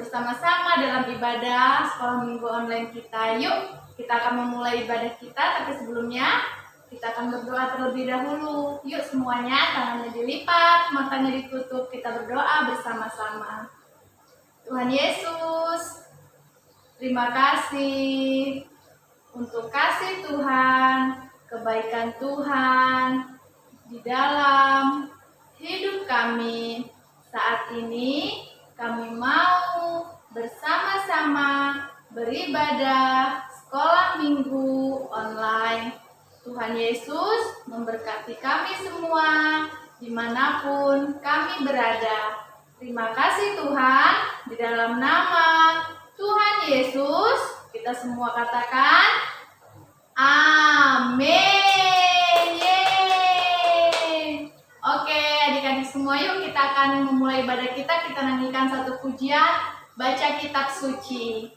bersama-sama dalam ibadah sekolah minggu online kita. Yuk, kita akan memulai ibadah kita, tapi sebelumnya kita akan berdoa terlebih dahulu. Yuk semuanya, tangannya dilipat, matanya ditutup, kita berdoa bersama-sama. Tuhan Yesus, terima kasih untuk kasih Tuhan, kebaikan Tuhan di dalam hidup kami. Saat ini kami mau bersama-sama beribadah sekolah minggu online. Tuhan Yesus memberkati kami semua dimanapun kami berada. Terima kasih Tuhan, di dalam nama Tuhan Yesus kita semua katakan amin. Yeay. Oke, adik-adik semua, yuk kita akan memulai ibadah kita. Kita nyanyikan satu pujian, baca kitab suci.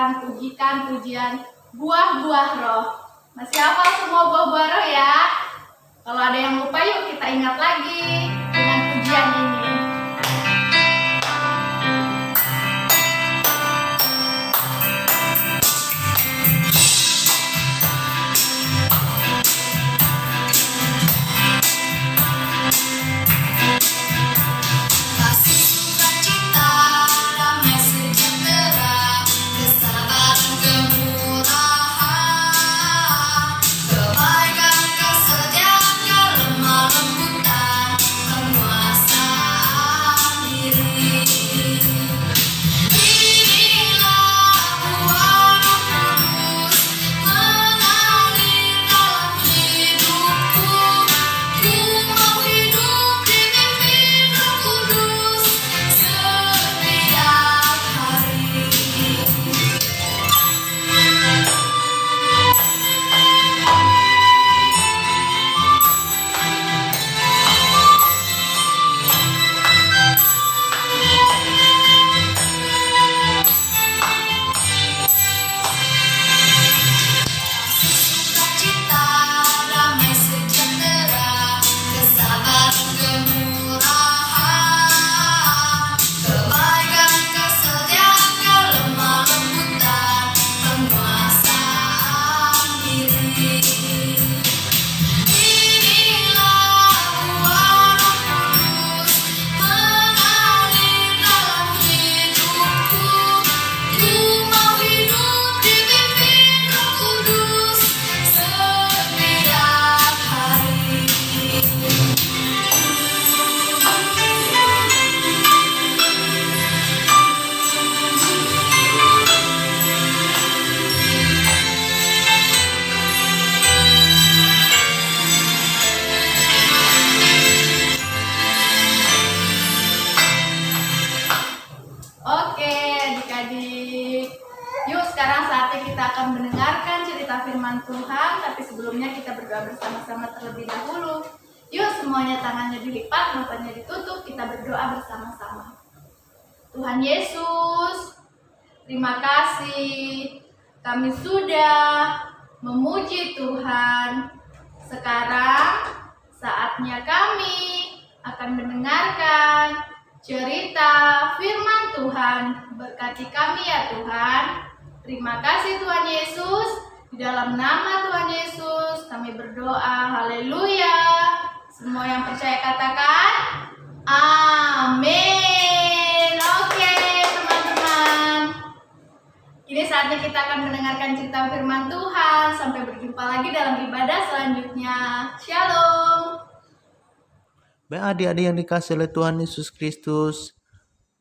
Pujikan pujian buah-buah roh. Masih hafal semua buah-buah roh ya? Kalau ada yang lupa, yuk kita ingat lagi dengan pujian ini. Kebaikan, kesetiaan, kelemah lembutan, penguasaan. firman Tuhan, tapi sebelumnya kita berdoa bersama-sama terlebih dahulu. Yuk semuanya tangannya dilipat, matanya ditutup, kita berdoa bersama-sama. Tuhan Yesus, terima kasih kami sudah memuji Tuhan. Sekarang saatnya kami akan mendengarkan cerita firman Tuhan. Berkati kami ya Tuhan. Terima kasih Tuhan Yesus. Di dalam nama Tuhan Yesus kami berdoa. Haleluya. Semua yang percaya katakan amin. Oke teman-teman, kini saatnya kita akan mendengarkan cerita firman Tuhan. Sampai berjumpa lagi dalam ibadah selanjutnya. Shalom. Baik adik-adik yang dikasih oleh Tuhan Yesus Kristus,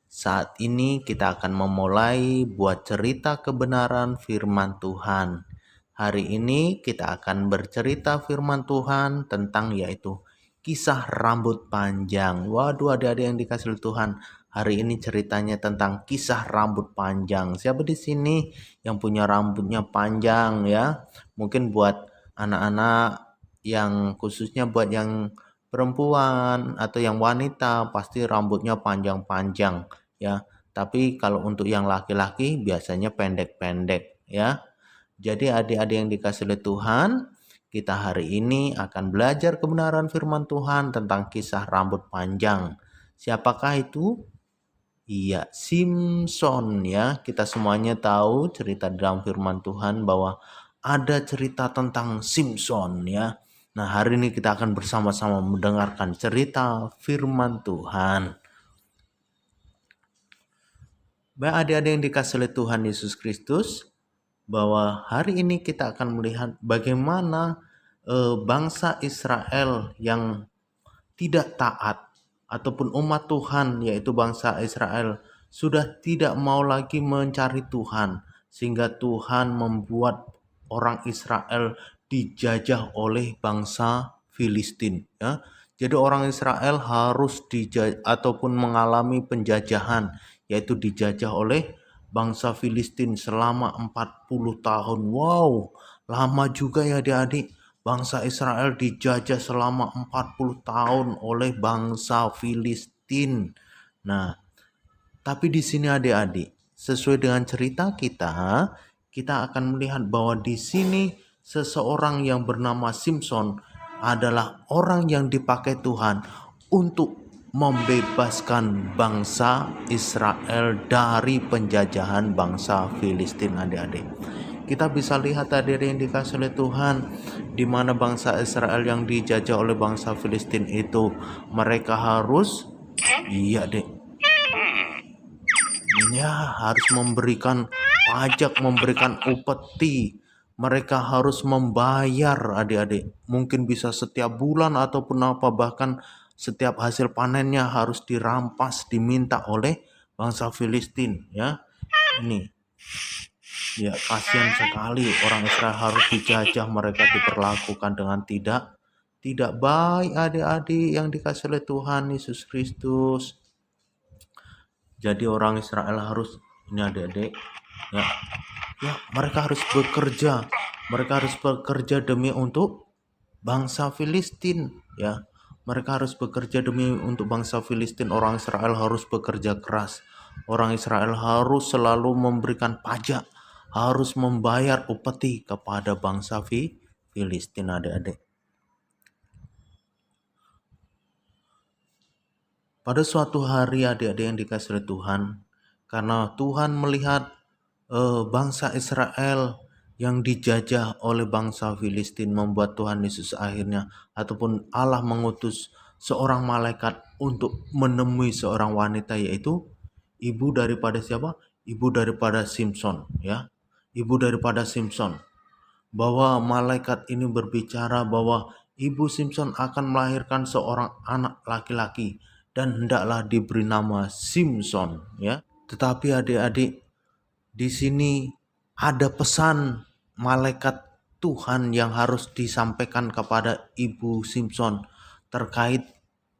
saat ini kita akan memulai buat cerita kebenaran firman Tuhan. Hari ini kita akan bercerita firman Tuhan tentang yaitu kisah rambut panjang. Waduh adik-adik yang dikasih oleh Tuhan, hari ini ceritanya tentang kisah rambut panjang. Siapa di sini yang punya rambutnya panjang ya? Mungkin buat anak-anak, yang khususnya buat yang perempuan atau yang wanita pasti rambutnya panjang-panjang ya. Tapi kalau untuk yang laki-laki biasanya pendek-pendek ya. Jadi adik-adik yang dikasih oleh Tuhan, kita hari ini akan belajar kebenaran firman Tuhan tentang kisah rambut panjang. Siapakah itu? Iya, Simson ya. Kita semuanya tahu cerita dalam firman Tuhan bahwa ada cerita tentang Simson ya. Nah, hari ini kita akan bersama-sama mendengarkan cerita firman Tuhan. Baik adik-adik yang dikasih oleh Tuhan Yesus Kristus, bahwa hari ini kita akan melihat bagaimana bangsa Israel yang tidak taat ataupun umat Tuhan yaitu bangsa Israel sudah tidak mau lagi mencari Tuhan, sehingga Tuhan membuat orang Israel dijajah oleh bangsa Filistin ya. Jadi orang Israel harus dijajah ataupun mengalami penjajahan, yaitu dijajah oleh bangsa Filistin selama 40 tahun. Wow, lama juga ya adik-adik. Bangsa Israel dijajah selama 40 tahun oleh bangsa Filistin. Nah, tapi di sini adik-adik, sesuai dengan cerita kita akan melihat bahwa di sini seseorang yang bernama Simson adalah orang yang dipakai Tuhan untuk membebaskan bangsa Israel dari penjajahan bangsa Filistin adik-adik. Kita bisa lihat adik-adik yang dikasih oleh Tuhan, di mana bangsa Israel yang dijajah oleh bangsa Filistin itu mereka harus harus memberikan pajak, memberikan upeti. Mereka harus membayar adik-adik. Mungkin bisa setiap bulan ataupun apa, bahkan setiap hasil panennya harus dirampas, diminta oleh bangsa Filistin ya. Ini ya, kasihan sekali orang Israel harus dijajah, mereka diperlakukan dengan tidak baik adik-adik yang dikasih oleh Tuhan Yesus Kristus. Jadi orang Israel harus ini adik-adik ya, mereka harus bekerja demi untuk bangsa Filistin ya. Mereka harus bekerja demi untuk bangsa Filistin. Orang Israel harus bekerja keras. Orang Israel harus selalu memberikan pajak, harus membayar upeti kepada bangsa Filistin adik-adik. Pada suatu hari adik-adik yang dikasih oleh Tuhan, karena Tuhan melihat bangsa Israel yang dijajah oleh bangsa Filistin, membuat Tuhan Yesus akhirnya ataupun Allah mengutus seorang malaikat untuk menemui seorang wanita, yaitu ibu daripada siapa? Ibu daripada Simson ya. Ibu daripada Simson. Bahwa malaikat ini berbicara bahwa ibu Simson akan melahirkan seorang anak laki-laki dan hendaklah diberi nama Simson ya. Tetapi adik-adik, di sini ada pesan malaikat Tuhan yang harus disampaikan kepada ibu Simson terkait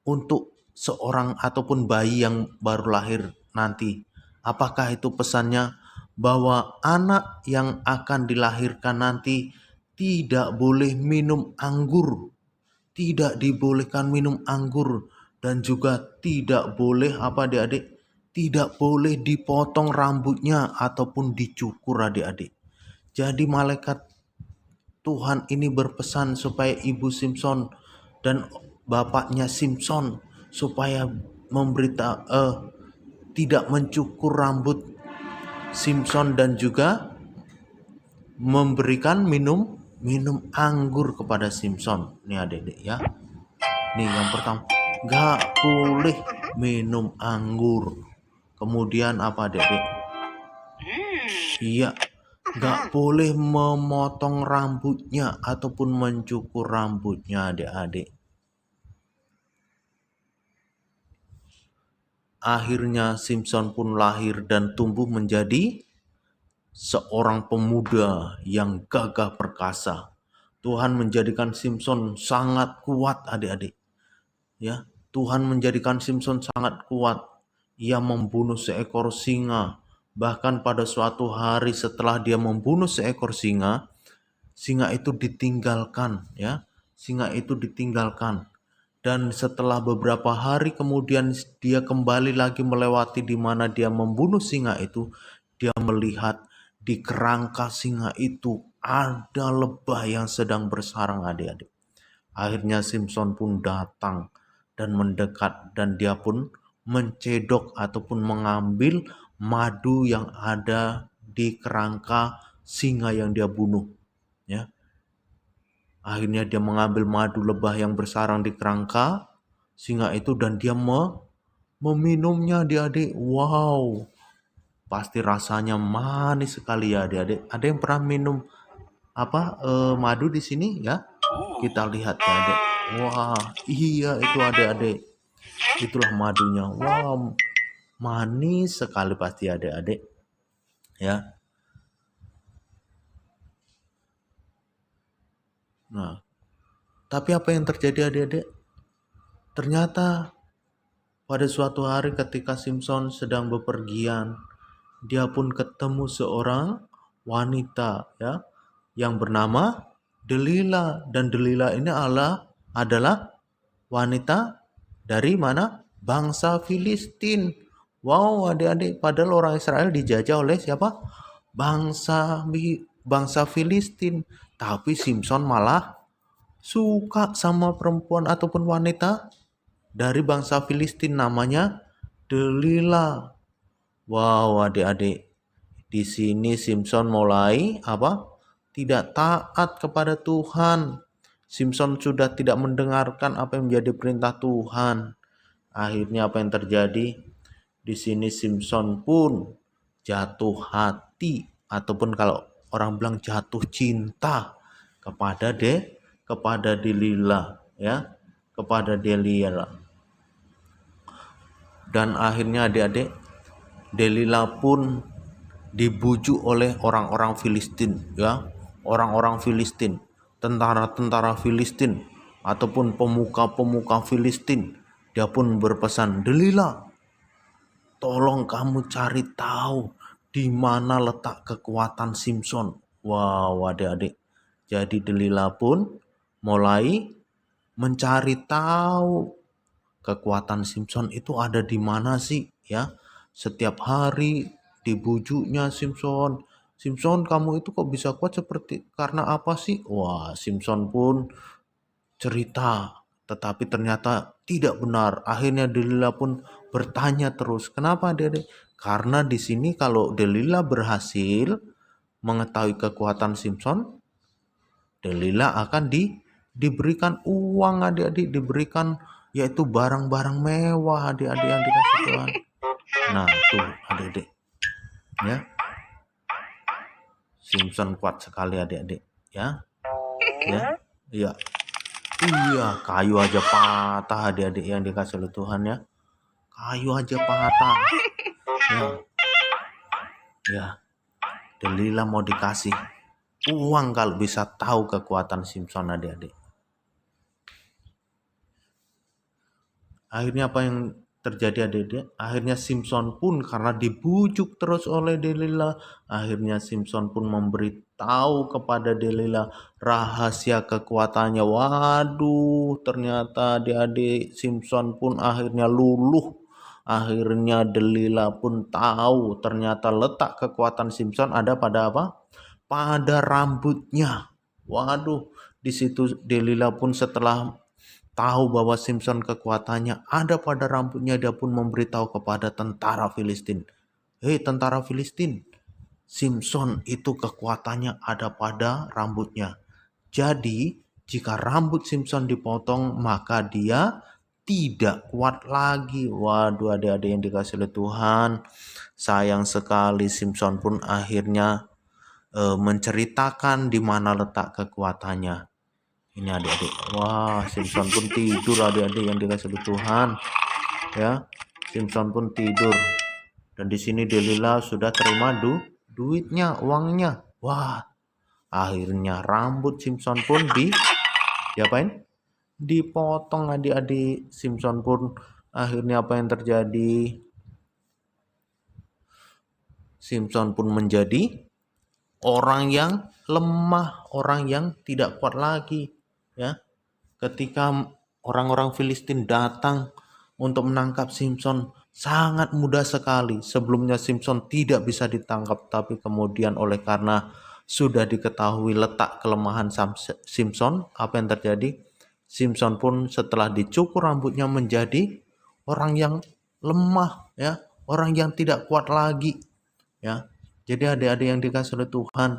untuk seorang ataupun bayi yang baru lahir nanti. Apakah itu pesannya? Bahwa anak yang akan dilahirkan nanti tidak boleh minum anggur, tidak dibolehkan minum anggur, dan juga tidak boleh apa adik-adik, tidak boleh dipotong rambutnya ataupun dicukur adik-adik. Jadi malaikat Tuhan ini berpesan supaya ibu Simpson dan bapaknya Simpson supaya tidak mencukur rambut Simpson dan juga memberikan minum anggur kepada Simpson. Nih adik-adik ya. Nih yang pertama, nggak boleh minum anggur. Kemudian apa adik-adik? Iya, nggak boleh memotong rambutnya ataupun mencukur rambutnya adik-adik. Akhirnya Simpson pun lahir dan tumbuh menjadi seorang pemuda yang gagah perkasa. Tuhan menjadikan Simpson sangat kuat adik-adik. Ya, Tuhan menjadikan Simpson sangat kuat. Ia membunuh seekor singa. Bahkan pada suatu hari setelah dia membunuh seekor singa, singa itu ditinggalkan, ya. Singa itu ditinggalkan. Dan setelah beberapa hari kemudian dia kembali lagi melewati di mana dia membunuh singa itu, dia melihat di kerangka singa itu ada lebah yang sedang bersarang adik-adik. Akhirnya Simpson pun datang dan mendekat dan dia pun mencedok ataupun mengambil madu yang ada di kerangka singa yang dia bunuh, ya. Akhirnya dia mengambil madu lebah yang bersarang di kerangka singa itu dan dia meminumnya adik-adik. Wow, pasti rasanya manis sekali ya adik-adik. Ada yang pernah minum madu di sini ya? Kita lihat ya adik. Wah, iya itu adik-adik. Itulah madunya. Wow, manis sekali pasti adik-adik. Ya. Nah, tapi apa yang terjadi adik-adik? Ternyata pada suatu hari ketika Simpson sedang bepergian, dia pun ketemu seorang wanita ya yang bernama Delila, dan Delila ini adalah wanita dari mana? Bangsa Filistin. Wow, adik-adik, padahal orang Israel dijajah oleh siapa? Bangsa Filistin. Tapi Simpson malah suka sama perempuan ataupun wanita dari bangsa Filistin namanya Delila. Wow, adik-adik. Di sini Simpson mulai tidak taat kepada Tuhan. Simpson sudah tidak mendengarkan apa yang menjadi perintah Tuhan. Akhirnya apa yang terjadi? Di sini Simpson pun jatuh hati ataupun kalau orang bilang jatuh cinta kepada Delila, ya, kepada Delila. Dan akhirnya adik-adik, Delila pun dibujuk oleh orang-orang Filistin, ya, orang-orang Filistin, tentara-tentara Filistin ataupun pemuka-pemuka Filistin. Dia pun berpesan, Delila, tolong kamu cari tahu di mana letak kekuatan Simpson. Wow, adik-adik. Jadi Delila pun mulai mencari tahu kekuatan Simpson itu ada di mana sih, ya. Setiap hari dibujuknya Simpson, kamu itu kok bisa kuat seperti karena apa sih? Wah, Simpson pun cerita, tetapi ternyata tidak benar. Akhirnya Delila pun bertanya terus, kenapa adik-adik? Karena di sini kalau Delila berhasil mengetahui kekuatan Simpson, Delila akan diberikan uang adik-adik, diberikan yaitu barang-barang mewah adik-adik yang dikasih Tuhan. Nah tuh adik-adik, ya, Simpson kuat sekali adik-adik, ya, ya. Iya, kayu aja patah adik-adik yang dikasih oleh Tuhan, ya. Kayu aja patah. Ya. Delila mau dikasih uang kalau bisa tahu kekuatan Simpson adik-adik. Akhirnya apa yang terjadi adik-adik? Akhirnya Simpson pun karena dibujuk terus oleh Delila, akhirnya Simpson pun memberitahu kepada Delila rahasia kekuatannya. Waduh, ternyata adik-adik Simpson pun akhirnya luluh. Akhirnya Delila pun tahu ternyata letak kekuatan Simpson ada pada apa? Pada rambutnya. Waduh, di situ Delila pun setelah tahu bahwa Simpson kekuatannya ada pada rambutnya, dia pun memberitahu kepada tentara Filistin. Hei tentara Filistin, Simpson itu kekuatannya ada pada rambutnya. Jadi jika rambut Simpson dipotong maka dia tidak kuat lagi. Waduh adik-adik yang dikasih oleh Tuhan, sayang sekali Simpson pun akhirnya menceritakan di mana letak kekuatannya. Ini adik-adik, wah Simpson pun tidur adik-adik yang dikasih oleh Tuhan, ya. Simpson pun tidur, dan di sini Delila sudah terima duitnya, uangnya. Wah, akhirnya rambut Simpson pun diapain? Dipotong adik-adik. Simpson pun akhirnya apa yang terjadi? Simpson pun menjadi orang yang lemah, orang yang tidak kuat lagi, ya. Ketika orang-orang Filistin datang untuk menangkap Simpson, sangat mudah sekali. Sebelumnya Simpson tidak bisa ditangkap, tapi kemudian oleh karena sudah diketahui letak kelemahan Simpson, apa yang terjadi? Simpson pun setelah dicukur rambutnya menjadi orang yang lemah, ya, orang yang tidak kuat lagi, ya. Jadi adik-adik yang dikasih oleh Tuhan,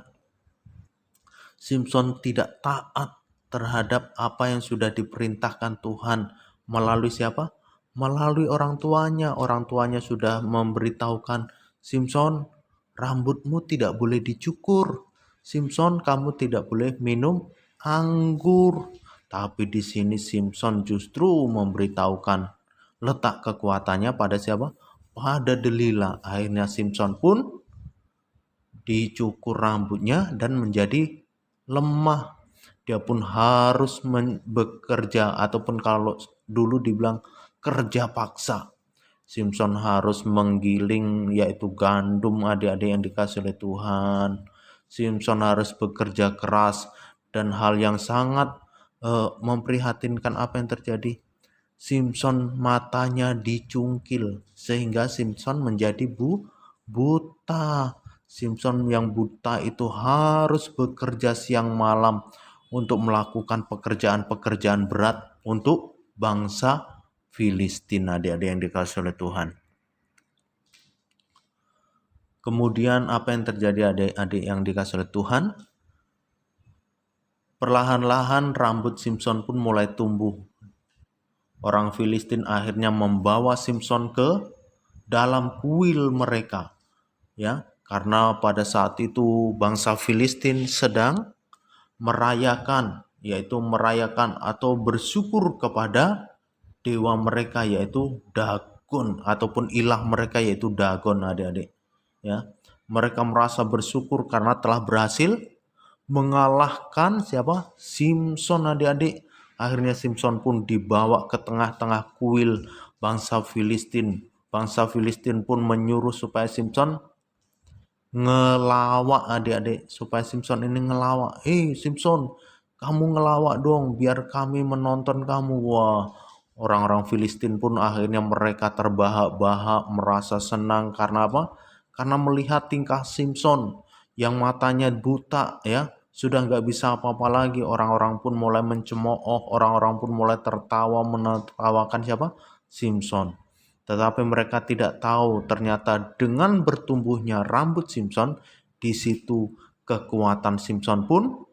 Simpson tidak taat terhadap apa yang sudah diperintahkan Tuhan melalui siapa? Melalui orang tuanya. Orang tuanya sudah memberitahukan, Simpson, rambutmu tidak boleh dicukur. Simpson, kamu tidak boleh minum anggur. Tapi di sini Simpson justru memberitahukan letak kekuatannya pada siapa? Pada Delila. Akhirnya Simpson pun dicukur rambutnya dan menjadi lemah. Dia pun harus bekerja, ataupun kalau dulu dibilang kerja paksa. Simpson harus menggiling yaitu gandum adik-adik yang dikasih oleh Tuhan. Simpson harus bekerja keras, dan hal yang sangat memprihatinkan apa yang terjadi. Simpson matanya dicungkil sehingga Simpson menjadi buta. Simpson yang buta itu harus bekerja siang malam untuk melakukan pekerjaan-pekerjaan berat untuk bangsa Filistin, adik-adik yang dikasih oleh Tuhan. Kemudian apa yang terjadi adik-adik yang dikasih oleh Tuhan? Perlahan-lahan rambut Simpson pun mulai tumbuh. Orang Filistin akhirnya membawa Simpson ke dalam kuil mereka, ya. Karena pada saat itu bangsa Filistin sedang merayakan atau bersyukur kepada dewa mereka yaitu Dagon, ataupun ilah mereka yaitu Dagon, adik-adik. Ya, mereka merasa bersyukur karena telah berhasil mengalahkan siapa? Simpson, adik-adik. Akhirnya Simpson pun dibawa ke tengah-tengah kuil bangsa Filistin. Bangsa Filistin pun menyuruh supaya Simpson ngelawak, adik-adik, supaya Simpson ini ngelawak. Simpson, kamu ngelawak dong biar kami menonton kamu. Wah, orang-orang Filistin pun akhirnya mereka terbahak-bahak, merasa senang karena apa? Karena melihat tingkah Simpson yang matanya buta, ya, sudah nggak bisa apa-apa lagi. Orang-orang pun mulai mencemooh, orang-orang pun mulai tertawa menertawakan siapa? Simpson. Tetapi mereka tidak tahu ternyata dengan bertumbuhnya rambut Simpson, di situ kekuatan Simpson pun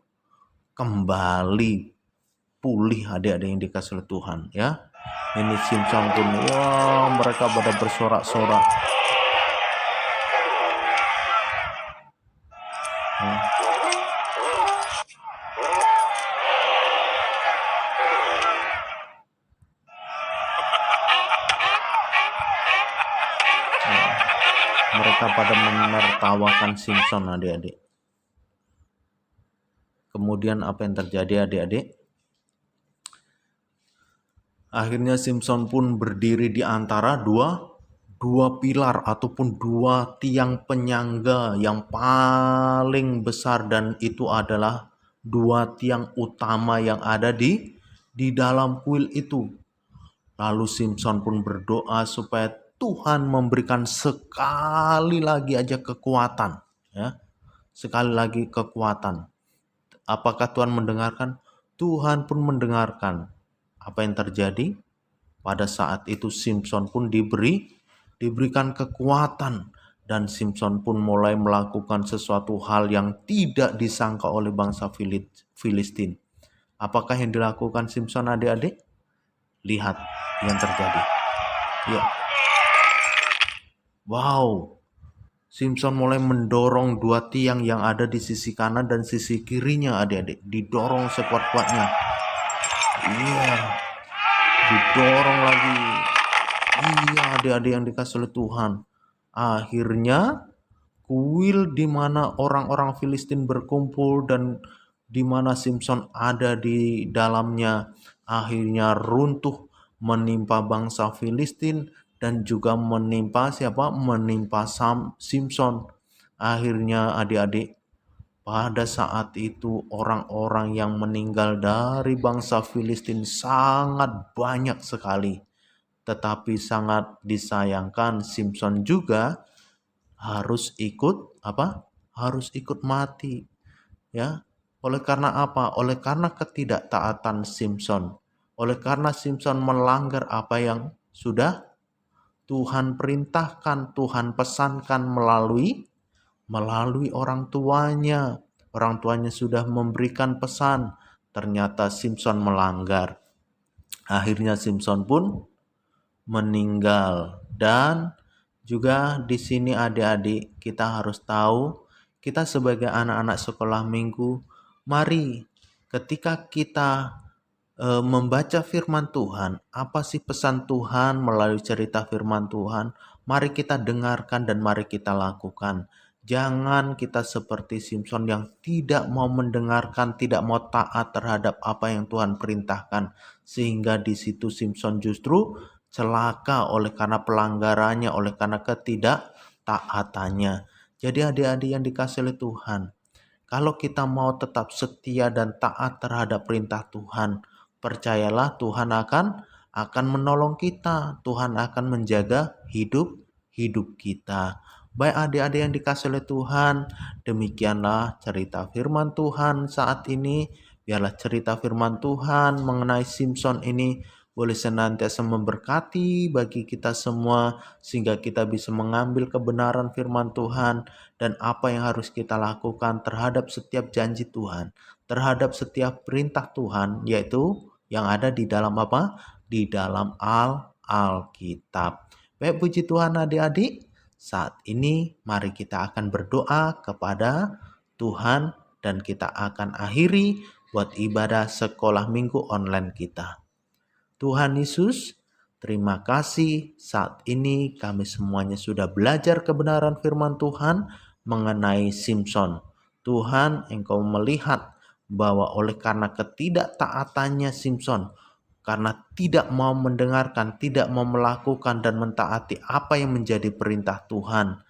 kembali pulih, adik-adik yang dikasih oleh Tuhan, ya. Ini Simpson pun, wah, mereka pada bersorak-sorak. Mereka pada menertawakan Simpson, adik-adik. Kemudian apa yang terjadi, adik-adik? Akhirnya Simpson pun berdiri di antara dua pilar ataupun dua tiang penyangga yang paling besar, dan itu adalah dua tiang utama yang ada di dalam kuil itu. Lalu Simpson pun berdoa supaya Tuhan memberikan sekali lagi aja kekuatan, ya. Sekali lagi kekuatan. Apakah Tuhan mendengarkan? Tuhan pun mendengarkan. Apa yang terjadi? Pada saat itu Simpson pun diberikan kekuatan, dan Simpson pun mulai melakukan sesuatu hal yang tidak disangka oleh bangsa Filistin. Apakah yang dilakukan Simpson, adik-adik? Lihat yang terjadi. Ya, wow. Simpson mulai mendorong dua tiang yang ada di sisi kanan dan sisi kirinya, adik-adik. Didorong sekuat-kuatnya. Iya, didorong lagi. Iya, adik-adik yang dikasih oleh Tuhan. Akhirnya kuil di mana orang-orang Filistin berkumpul dan di mana Simpson ada di dalamnya akhirnya runtuh, menimpa bangsa Filistin dan juga menimpa siapa? Menimpa Simpson. Akhirnya adik-adik, pada saat itu orang-orang yang meninggal dari bangsa Filistin sangat banyak sekali. Tetapi sangat disayangkan Simpson juga harus ikut apa? Harus ikut mati, ya. Oleh karena apa? Oleh karena ketidaktaatan Simpson. Oleh karena Simpson melanggar apa yang sudah Tuhan perintahkan, Tuhan pesankan melalui orang tuanya. Orang tuanya sudah memberikan pesan, ternyata Simpson melanggar. Akhirnya Simpson pun meninggal. Dan juga di sini adik-adik, kita harus tahu, kita sebagai anak-anak sekolah minggu, mari ketika kita membaca firman Tuhan, apa sih pesan Tuhan melalui cerita firman Tuhan? Mari kita dengarkan dan mari kita lakukan. Jangan kita seperti Simpson yang tidak mau mendengarkan, tidak mau taat terhadap apa yang Tuhan perintahkan. Sehingga di situ Simpson justru celaka oleh karena pelanggarannya, oleh karena ketidaktaatannya. Jadi adik-adik yang dikasih oleh Tuhan, kalau kita mau tetap setia dan taat terhadap perintah Tuhan, percayalah Tuhan akan menolong kita. Tuhan akan menjaga hidup kita. Baik adik-adik yang dikasih oleh Tuhan, demikianlah cerita firman Tuhan saat ini. Biarlah cerita firman Tuhan mengenai Simpson ini boleh senantiasa memberkati bagi kita semua, sehingga kita bisa mengambil kebenaran firman Tuhan dan apa yang harus kita lakukan terhadap setiap janji Tuhan, terhadap setiap perintah Tuhan, yaitu yang ada di dalam apa? Di dalam Alkitab. Baik, puji Tuhan adik-adik. Saat ini mari kita akan berdoa kepada Tuhan dan kita akan akhiri buat ibadah sekolah minggu online kita. Tuhan Yesus, terima kasih saat ini kami semuanya sudah belajar kebenaran firman Tuhan mengenai Simpson. Tuhan, Engkau melihat bahwa oleh karena ketidaktaatannya Simpson, karena tidak mau mendengarkan, tidak mau melakukan dan mentaati apa yang menjadi perintah Tuhan,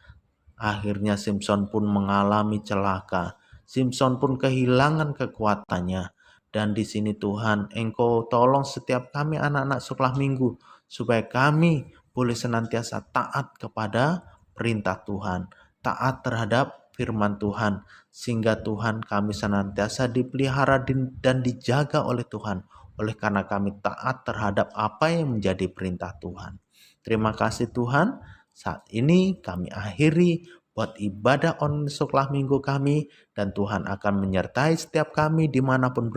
akhirnya Simpson pun mengalami celaka. Simpson pun kehilangan kekuatannya. Dan di sini Tuhan, Engkau tolong setiap kami anak-anak sekolah minggu, supaya kami boleh senantiasa taat kepada perintah Tuhan, taat terhadap firman Tuhan, sehingga Tuhan kami senantiasa dipelihara dan dijaga oleh Tuhan, oleh karena kami taat terhadap apa yang menjadi perintah Tuhan. Terima kasih Tuhan. Saat ini kami akhiri buat ibadah online sekolah minggu kami, dan Tuhan akan menyertai setiap kami dimanapun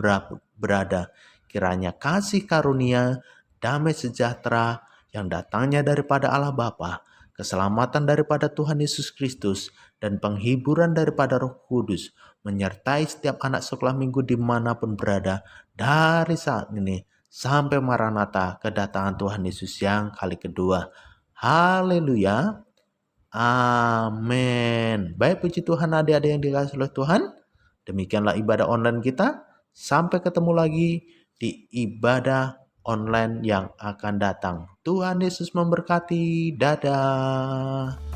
berada. Kiranya kasih karunia, damai sejahtera yang datangnya daripada Allah Bapa, keselamatan daripada Tuhan Yesus Kristus, dan penghiburan daripada Roh Kudus menyertai setiap anak sekolah minggu dimanapun berada dari saat ini sampai Maranatha, kedatangan Tuhan Yesus yang kali kedua. Haleluya. Amin. Baik, puji Tuhan adik-adik yang dikasihi oleh Tuhan. Demikianlah ibadah online kita. Sampai ketemu lagi di ibadah online yang akan datang. Tuhan Yesus memberkati. Dadah.